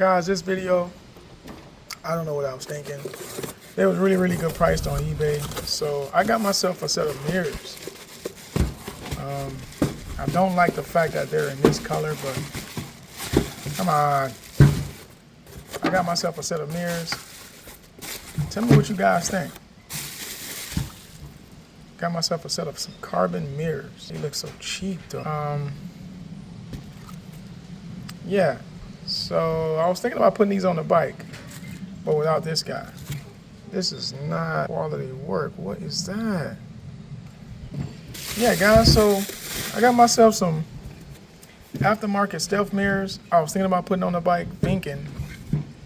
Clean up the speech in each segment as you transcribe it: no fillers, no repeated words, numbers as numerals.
Guys, this video, I don't know what I was thinking. It was really good priced on eBay. So I got myself a set of mirrors. I don't like the fact that they're in this color, but come on. I got myself a set of mirrors. Tell me what you guys think. Got myself a set of some carbon mirrors. They look so cheap though. Yeah, so I was thinking about putting these on the bike, but without this guy. This is not quality work. What is that? Yeah, guys, so I got myself some aftermarket stealth mirrors. I was thinking about putting on the bike,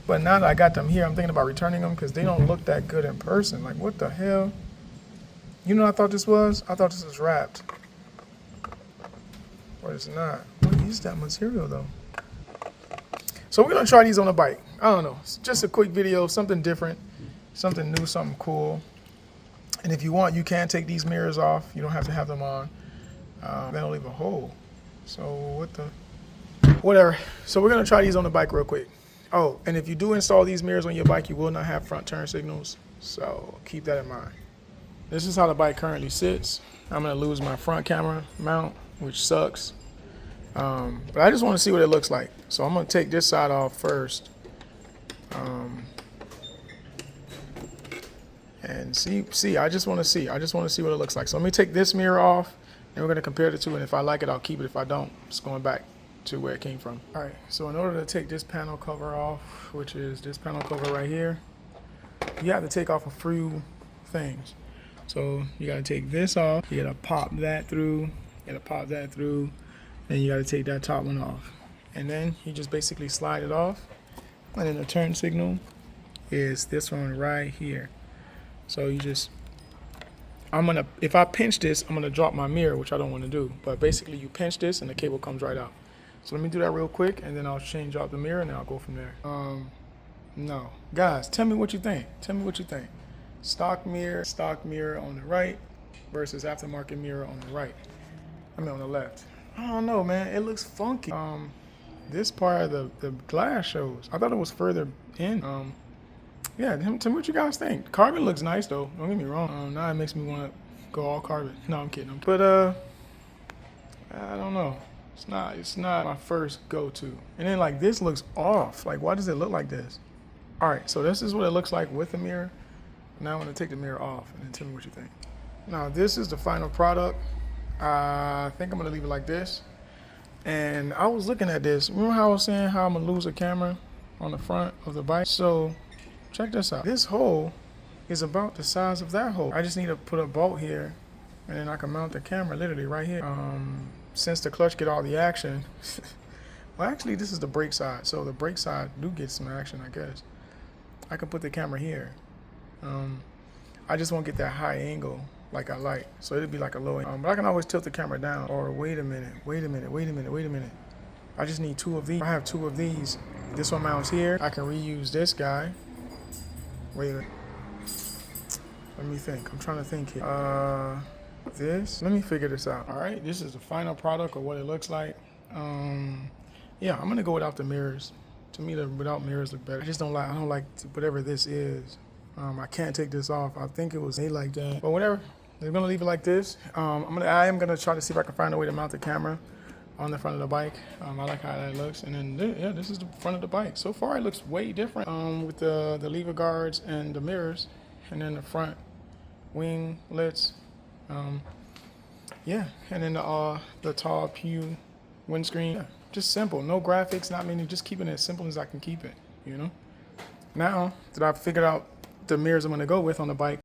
but now that I got them here, I'm thinking about returning them because they don't look that good in person. Like, what the hell? You know what I thought this was? I thought this was wrapped. But it's not. What is that material, though? So we're going to try these on the bike. I don't know. It's just a quick video, something different, something new, something cool. And if you want, you can take these mirrors off. You don't have to have them on. That'll leave a hole. So whatever. So we're going to try these on the bike real quick. Oh, and if you do install these mirrors on your bike, you will not have front turn signals. So keep that in mind. This is how the bike currently sits. I'm going to lose my front camera mount, which sucks. But I just want to see what it looks like. So I'm going to take this side off first. And see, I just want to see. I just want to see what it looks like. So let me take this mirror off, and we're going to compare the two. And if I like it, I'll keep it. If I don't, it's going back to where it came from. All right, so in order to take this panel cover off, which is this panel cover right here, you have to take off a few things. So you got to take this off. You got to pop that through. You got to pop that through. Then you got to take that top one off. And then you just basically slide it off. And then the turn signal is this one right here. So you just, if I pinch this, I'm gonna drop my mirror, which I don't want to do. But basically you pinch this and the cable comes right out. So let me do that real quick and then I'll change out the mirror and then I'll go from there. No. Guys, tell me what you think. Tell me what you think. Stock mirror on the right versus aftermarket mirror on the right. I mean on the left. I don't know, man. It looks funky. This part of the glass shows. I thought it was further in. Yeah, tell me what you guys think. Carbon looks nice though. Don't get me wrong. Now it makes me want to go all carbon. No, I'm kidding. But I don't know. It's not my first go-to. And then like this looks off. Like why does it look like this? All right, so this is what it looks like with the mirror. Now I'm gonna take the mirror off and then tell me what you think. Now this is the final product. I think I'm gonna leave it like this. And I was looking at this. Remember how I was saying how I'm gonna lose a camera on the front of the bike? So check this out. This hole is about the size of that hole. I just need to put a bolt here and then I can mount the camera literally right here. Since the clutch get all the action, well actually this is the brake side. So the brake side do get some action, I guess. I can put the camera here. I just won't get that high angle like I like. So it'd be like a low angle. But I can always tilt the camera down. Or wait a minute. I just need two of these. I have two of these. This one mounts here. I can reuse this guy. Wait. Let me think. I'm trying to think here. Let me figure this out. All right, this is the final product of what it looks like. Yeah, I'm gonna go without the mirrors. To me, the without mirrors look better. I don't like whatever this is. I can't take this off. I think it was made like that, but whatever. They're gonna leave it like this. I am gonna try to see if I can find a way to mount the camera on the front of the bike. I like how that looks. And then yeah, this is the front of the bike. So far, it looks way different with the lever guards and the mirrors, and then the front wing lits. Yeah, and then the tall pew windscreen. Yeah, just simple, no graphics, not many. Just keeping it as simple as I can keep it. You know. Now that I've figured out the mirrors I'm gonna go with on the bike,